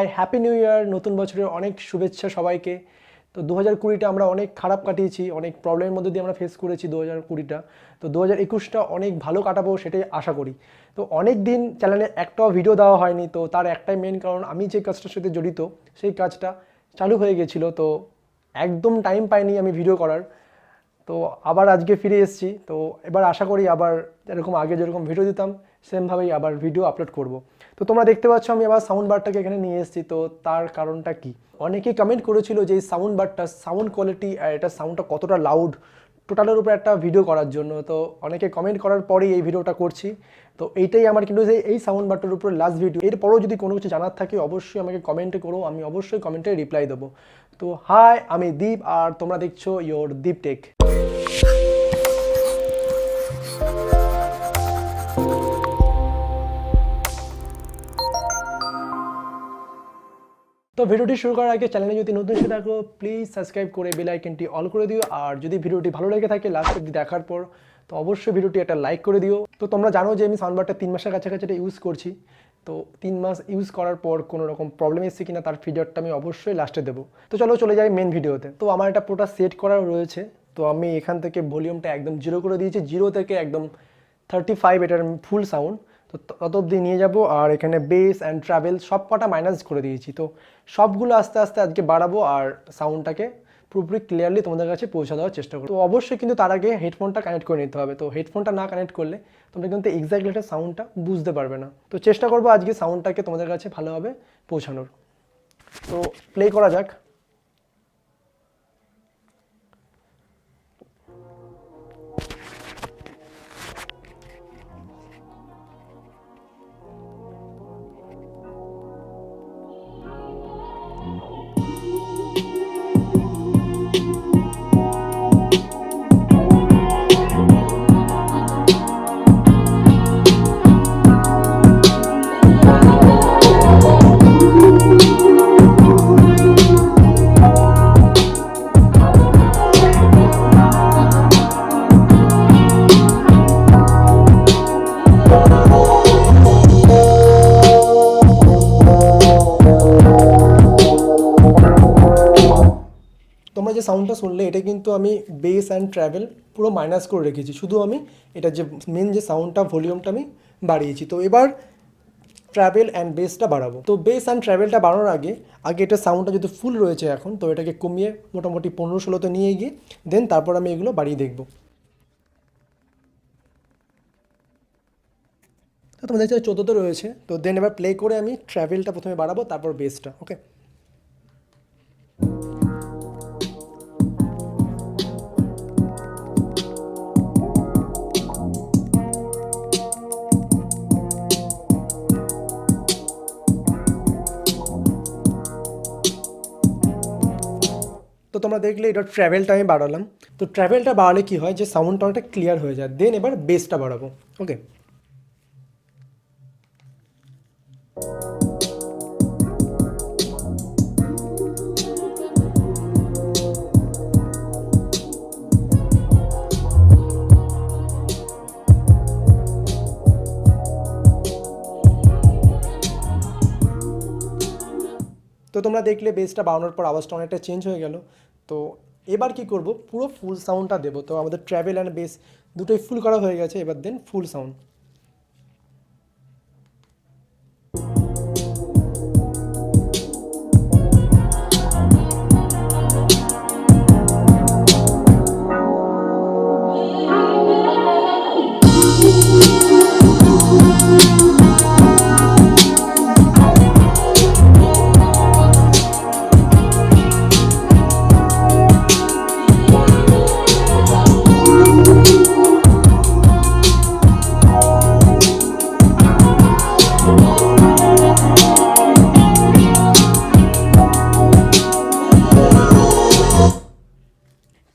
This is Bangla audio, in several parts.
High, happy new year. নতুন বছরের অনেক শুভেচ্ছা সবাইকে। তো 2020টা আমরা অনেক খারাপ কাটিয়েছি, অনেক প্রবলেমের মধ্যে দিয়ে আমরা ফেস করেছি 2020টা। তো 2021টা অনেক ভালো কাটাবো সেটাই আশা করি। তো অনেক দিন চ্যানেলে একটাও ভিডিও দেওয়া হয়নি, তো তার একটাই মেন কারণ আমি যে কাজটার সাথে জড়িত সেই কাজটা চালু হয়ে গেছিলো, তো একদম টাইম পাইনি আমি ভিডিও করার। তো আবার আজকে ফিরে এসেছি, তো এবার আশা করি আবার এরকম আগে যেরকম ভিডিও দিতাম সেমভাবেই আবার ভিডিও আপলোড করব। তো তোমরা দেখতে পাচ্ছ আমি আবার সাউন্ড বারটাকে এখানে নিয়ে এসেছি। তো তার কারণটা কি, অনেকেই কমেন্ট করেছিল যে এই সাউন্ড বারটা সাউন্ড কোয়ালিটি এটা সাউন্ডটা কতটা লাউড, টোটালের উপর একটা ভিডিও করার জন্য। তো অনেকে কমেন্ট করার পরেই এই ভিডিওটা করছি। তো এইটাই আমার কিন্তু যে এই সাউন্ড বারটার উপর লাস্ট ভিডিও। এরপরও যদি কোনো কিছু জানার থাকে অবশ্যই আমাকে কমেন্টে করো, আমি অবশ্যই কমেন্টে রিপ্লাই দেবো। তো হাই, আমি দীপ আর তোমরা দেখছো ইয়োর দীপ টেক। তো ভিডিওটি শুরু করার আগে চ্যানেলে যদি নতুন এসে থাকো প্লিজ সাবস্ক্রাইব করে বেল আইকনটি অল করে দিও। আর যদি ভিডিওটি ভালো লেগে থাকে লাস্ট অবধি দেখার পর তো অবশ্যই ভিডিওটি একটা লাইক করে দিও। তো তোমরা জানো যে আমি সাউন্ডবারটা 3 মাসের কাছাকাছি এটা ইউজ করছি। তো 3 মাস ইউজ করার পর কোনো রকম প্রবলেম এসেছে কিনা তার ফিডব্যাকটা আমি অবশ্যই লাস্টে দেবো। তো চলো চলে যাই মেন ভিডিওতে। তো আমার এটা পুরোটা সেট করা রয়েছে। তো আমি এখান থেকে ভলিউমটা একদম 0 করে দিয়েছি, 0 থেকে একদম 35 এটার ফুল সাউন্ড। তো তত অবধি নিয়ে যাব। আর এখানে বেস অ্যান্ড ট্রাভেল সব কটা মাইনাস করে দিয়েছি। তো সবগুলো আস্তে আস্তে আজকে বাড়াবো আর সাউন্ডটাকে পুরোপুরি ক্লিয়ারলি তোমাদের কাছে পৌঁছে দেওয়ার চেষ্টা করবো। তো অবশ্যই কিন্তু তার আগে হেডফোনটা কানেক্ট করে নিতে হবে। তো হেডফোনটা না কানেক্ট করলে তোমরা কিন্তু এক্স্যাক্টলি একটা সাউন্ডটা বুঝতে পারবে না। তো চেষ্টা করবো আজকে সাউন্ডটাকে তোমাদের কাছে ভালোভাবে পৌঁছানোর। তো প্লে করা যাক। তোমরা যে সাউন্ডটা শুনলে এটা কিন্তু আমি বেস অ্যান্ড ট্রাভেল পুরো মাইনাস করে রেখেছি, শুধু আমি এটা যে মেন যে সাউন্ডটা ভলিউমটা আমি বাড়িয়েছি। তো এবার ট্রাভেল অ্যান্ড বেসটা বাড়াবো। তো বেস অ্যান্ড ট্রাভেলটা বাড়ানোর আগে এটা সাউন্ডটা যদি ফুল রয়েছে এখন, তো এটাকে কমিয়ে মোটামুটি 15-16তে নিয়ে গিয়ে দেন তারপর আমি এগুলো বাড়িয়ে দেখবো। তো তোমাদের দেখতে 14তে রয়েছে। তো দেন এবার প্লে করে আমি ট্রাভেলটা প্রথমে বাড়াবো, তারপর বেসটা। ওকে, তো তোমরা দেখলে এটা ট্রাভেলটা আমি বাড়ালাম। তো ট্রাভেলটা বাড়ালে কি হয় যে সাউন্ডটা অনেকটা ক্লিয়ার হয়ে যায়। দেন এবার বেসটা বাড়াবো। ওকে, তো তোমরা দেখলে বেসটা বাড়ানোর পর আওয়াজটা অনেকটা চেঞ্জ হয়ে গেল। তো এবার কি করব, পুরো ফুল সাউন্ডটা দেবো। তো আমাদের ট্রাভেল অ্যান্ড বেস দুটোই ফুল করা হয়ে গেছে, এবার দেন ফুল সাউন্ড।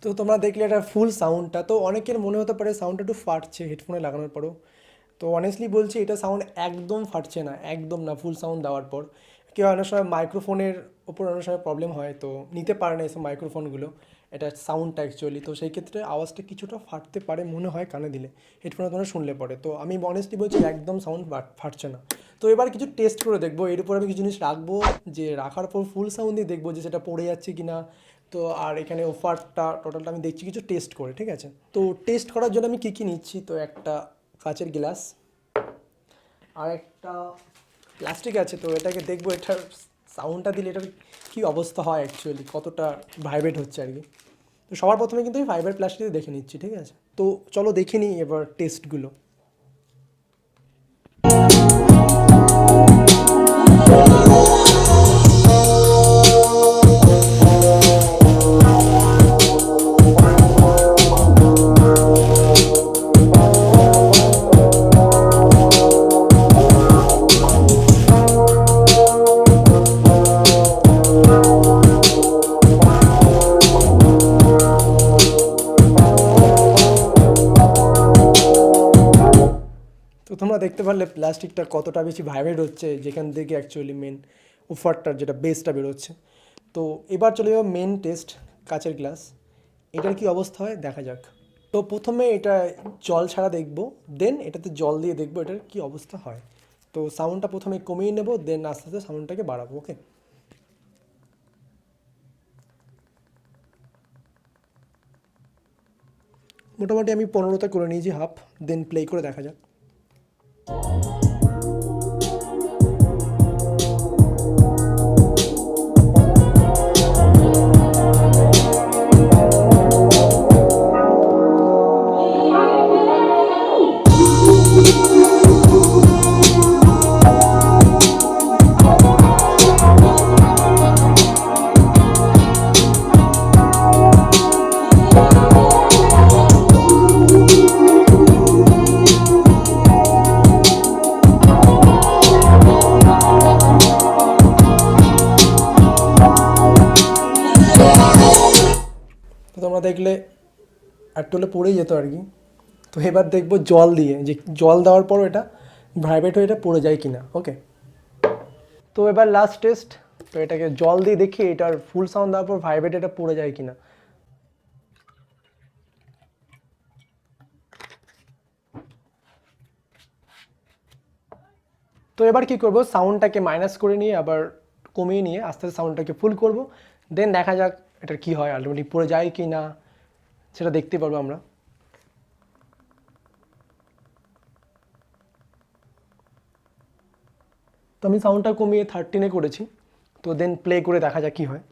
তো তোমরা দেখলে এটা ফুল সাউন্ডটা। তো অনেকের মনে হতে পারে সাউন্ডটা একটু ফাটছে হেডফোনে লাগানোর পরও। তো অনেস্টলি বলছি এটা সাউন্ড একদম ফাটছে না, একদম না। ফুল সাউন্ড দেওয়ার পর কেউ অনেক সময় মাইক্রোফোনের ওপর অনেক সময় প্রবলেম হয়, তো নিতে পারে না এইসব মাইক্রোফোনগুলো। এটা সাউন্ডটা অ্যাকচুয়ালি। তো সেই ক্ষেত্রে আওয়াজটা কিছুটা ফাটতে পারে মনে হয় কানে দিলে, হেডফোনে তোমরা শুনলে পরে। তো আমি অনেস্টলি বলছি একদম সাউন্ড ফাটছে না। তো এবার কিছু টেস্ট করে দেখবো, এর উপর আমি কিছু জিনিস রাখবো, যে রাখার পর ফুল সাউন্ড দিয়ে দেখবো যে সেটা পড়ে যাচ্ছে কি না। তো আর এখানে অফারটা টোটালটা আমি দেখছি কিছু টেস্ট করে, ঠিক আছে। তো টেস্ট করার জন্য আমি কী কী নিচ্ছি, তো একটা কাচের গ্লাস আর একটা প্লাস্টিক আছে। তো এটাকে দেখবো এটার সাউন্ডটা দিলে এটার কী অবস্থা হয় অ্যাকচুয়ালি, কতটা ভাইব্রেট হচ্ছে আর কি। তো সবার প্রথমে কিন্তু আমি ফাইবার প্লাস্টিক দেখে নিচ্ছি, ঠিক আছে। তো চলো দেখে নিই এবার টেস্টগুলো। তো তোমরা দেখতে পারলে প্লাস্টিকটা কতটা বেশি ভাইব্রেট হচ্ছে, যেখান থেকে অ্যাকচুয়ালি মেন অফারটার যেটা বেসটা বেরোচ্ছে। তো এবার চলে যাবো মেন টেস্ট, কাচের গ্লাস। এটার কি অবস্থা হয় দেখা যাক। তো প্রথমে এটা জল ছাড়া দেখবো, দেন এটাতে জল দিয়ে দেখবো এটার কি অবস্থা হয়। তো সাউন্ডটা প্রথমে কমিয়ে নেবো, দেন আস্তে আস্তে সাউন্ডটাকে বাড়াবো, ওকে। মোটামুটি আমি 15তে করে নিয়েছি হাফ, দেন প্লে করে দেখা যাক। তো তোমরা দেখলে একটু হলে পড়েই যেত আর কি। তো এবার দেখবো জল দিয়ে, যে জল দেওয়ার পর এটা ভাইব্রেট হয়ে এটা পড়ে যায় কিনা, ওকে। তো এবার লাস্ট টেস্ট, তো এটাকে জল দিয়ে দেখি এটার ফুল সাউন্ড দেওয়ার পর ভাইব্রেট এটা পড়ে যায় কিনা। তো এবার কি করব, সাউন্ডটাকে মাইনাস করে নিয়ে আবার কমিয়ে নিয়ে আস্তে আস্তে সাউন্ডটাকে ফুল করব, দেন দেখা যাক এটার কি হয়, আলটিমেটলি পড়ে যায় কি না সেটা দেখতে পারবো আমরা। তো আমি সাউন্ডটা কমিয়ে 13-এ করেছি, তো দেন প্লে করে দেখা যাক কি হয়।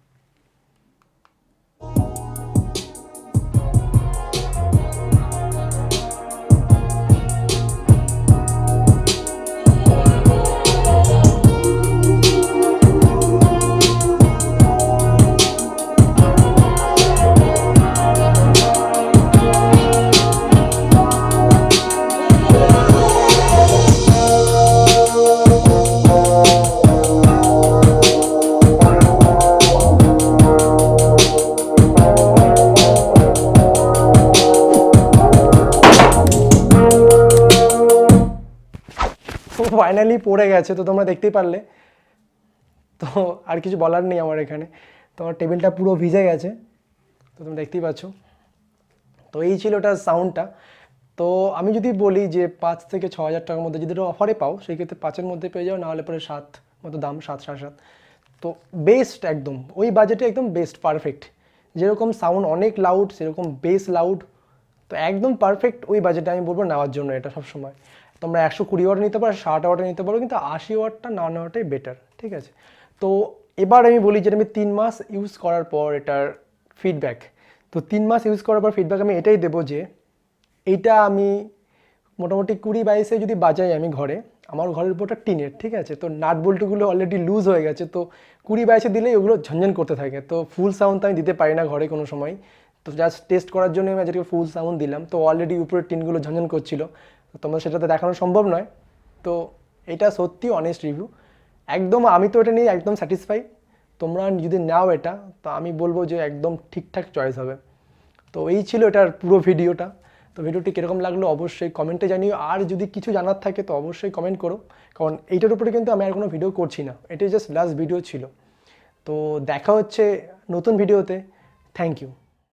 তো ফাইনালি পড়ে গেছে, তো তোমরা দেখতেই পারলে। তো আর কিছু বলার নেই আমার এখানে, তো আমার টেবিলটা পুরো ভিজে গেছে, তো তোমরা দেখতেই পাচ্ছ। তো এই ছিল ওটার সাউন্ডটা। তো আমি যদি বলি যে 5 থেকে 6 হাজার টাকার মধ্যে যদি অফারে পাও, সেই ক্ষেত্রে 5-এর মধ্যে পেয়ে যাও, নাহলে পরে 7 মতো দাম, 7, 7.5। তো বেস্ট একদম ওই বাজেটে, একদম বেস্ট পারফেক্ট। যেরকম সাউন্ড অনেক লাউড, সেরকম বেস লাউড, তো একদম পারফেক্ট ওই বাজেটে আমি বলবো নেওয়ার জন্য। এটা সবসময় তোমরা 120 ওয়াট নিতে পারো, 60 ওয়াটে নিতে পারো, কিন্তু 80 ওয়াটটা না নেওয়াটাই বেটার, ঠিক আছে। তো এবার আমি বলি যে আমি 3 মাস ইউজ করার পর এটার ফিডব্যাক। তো 3 মাস ইউজ করার পর ফিডব্যাক আমি এটাই দেবো যে এইটা আমি মোটামুটি 20-22-এ যদি বাজাই আমি ঘরে, আমার ঘরের উপরটা টিনের, ঠিক আছে। তো নাট বল্টুগুলো অলরেডি লুজ হয়ে গেছে, তো 20-22-এ দিলেই ওগুলো ঝনঝন করতে থাকে। তো ফুল সাউন্ড তো আমি দিতে পারি না ঘরে কোনো সময়, তো জাস্ট টেস্ট করার জন্য আমি আজকে ফুল সাউন্ড দিলাম। তো অলরেডি উপরের টিনগুলো ঝনঝন করছিল, তো তোমার সেটা তো দেখানো সম্ভব নয়। তো এটা সত্যি অনেস্ট রিভিউ একদম। আমি তো এটা নিয়ে একদম স্যাটিসফাই। তোমরা যদি নাও এটা, তো আমি বলবো যে একদম ঠিকঠাক চয়েস হবে। তো এই ছিল এটার পুরো ভিডিওটা। তো ভিডিওটি কীরকম লাগলো অবশ্যই কমেন্টে জানিও, আর যদি কিছু জানার থাকে তো অবশ্যই কমেন্ট করো, কারণ এইটার উপরে কিন্তু আমি আর কোনো ভিডিও করছি না, এটাই জাস্ট লাস্ট ভিডিও ছিল। তো দেখা হচ্ছে নতুন ভিডিওতে। Thank you.